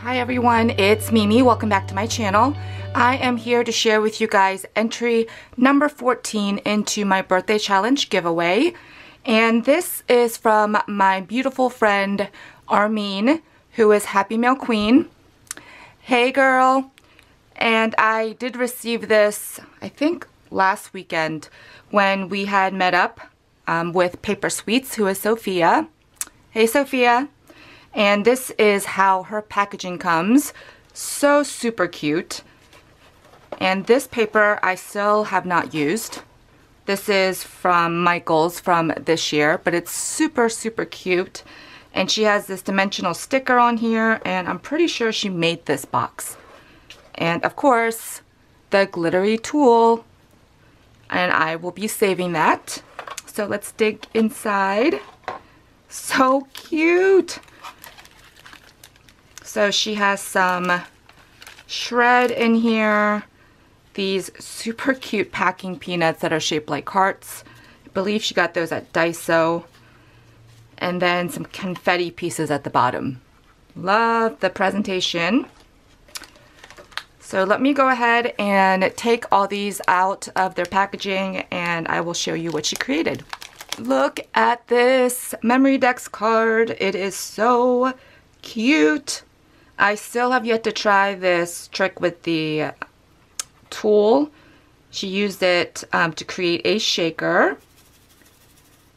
Hi everyone, it's Mimi. Welcome back to my channel. I am here to share with you guys entry number 14 into my birthday challenge giveaway. And this is from my beautiful friend Armin, who is Happy Mail Queen. Hey girl! And I did receive this, I think last weekend when we had met up with Paper Sweets, who is Sophia. Hey Sophia! And this is how her packaging comes. So super cute. And this paper I still have not used. This is from Michael's from this year, but it's super, super cute. And she has this dimensional sticker on here, and I'm pretty sure she made this box. And of course, the glittery tulle. And I will be saving that. So let's dig inside. So cute! So she has some shred in here, these super cute packing peanuts that are shaped like hearts. I believe she got those at Daiso. And then some confetti pieces at the bottom. Love the presentation. So let me go ahead and take all these out of their packaging and I will show you what she created. Look at this Memory Decks card. It is so cute. I still have yet to try this trick with the tulle. She used it to create a shaker.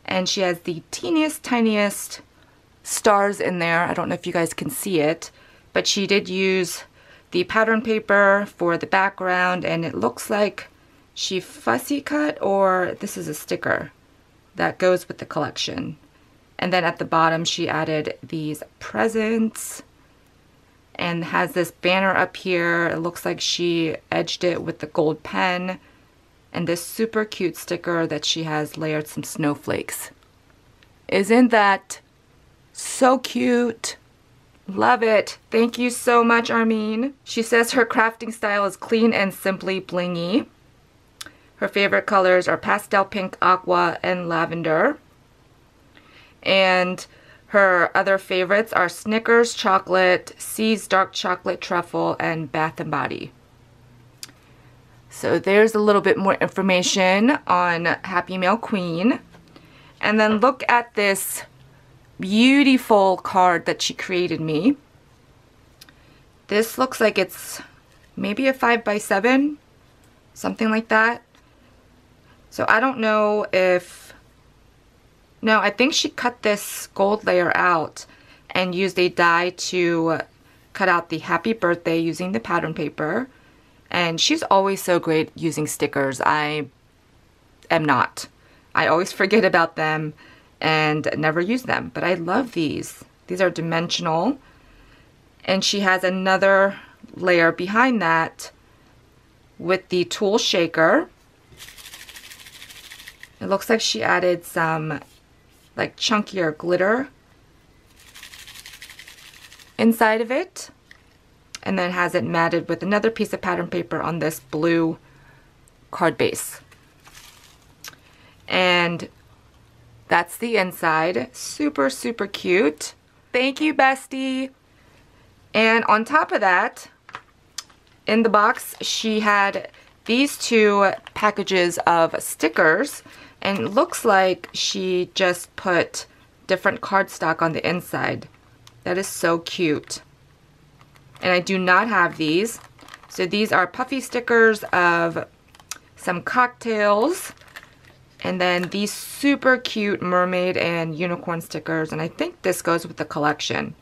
And she has the teeniest, tiniest stars in there. I don't know if you guys can see it. But she did use the pattern paper for the background. And it looks like she fussy cut, or this is a sticker that goes with the collection. And then at the bottom she added these presents. And has this banner up here. It looks like she edged it with the gold pen. And this super cute sticker that she has layered some snowflakes. Isn't that so cute? Love it. Thank you so much, Armin. She says her crafting style is clean and simply blingy. Her favorite colors are pastel pink, aqua, and lavender. And her other favorites are Snickers chocolate, See's dark chocolate truffle, and Bath & Body. So there's a little bit more information on Happy Mail Queen. And then look at this beautiful card that she created me. This looks like it's maybe a 5x7, something like that. So I don't know if... No, I think she cut this gold layer out and used a die to cut out the happy birthday using the pattern paper. And she's always so great using stickers. I am not. I always forget about them and never use them. But I love these. These are dimensional. And she has another layer behind that with the tulle shaker. It looks like she added some like chunkier glitter inside of it, and then has it matted with another piece of pattern paper on this blue card base. And that's the inside. Super, super cute. Thank you, Bestie. And on top of that, in the box, she had these two packages of stickers. And it looks like she just put different cardstock on the inside. That is so cute. And I do not have these. So these are puffy stickers of some cocktails. And then these super cute mermaid and unicorn stickers. And I think this goes with the collection.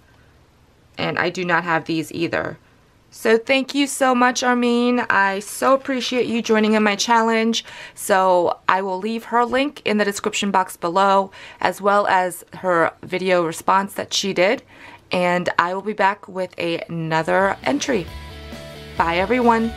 And I do not have these either. So thank you so much, Armin. I so appreciate you joining in my challenge. So I will leave her link in the description box below, as well as her video response that she did. And I will be back with another entry. Bye, everyone.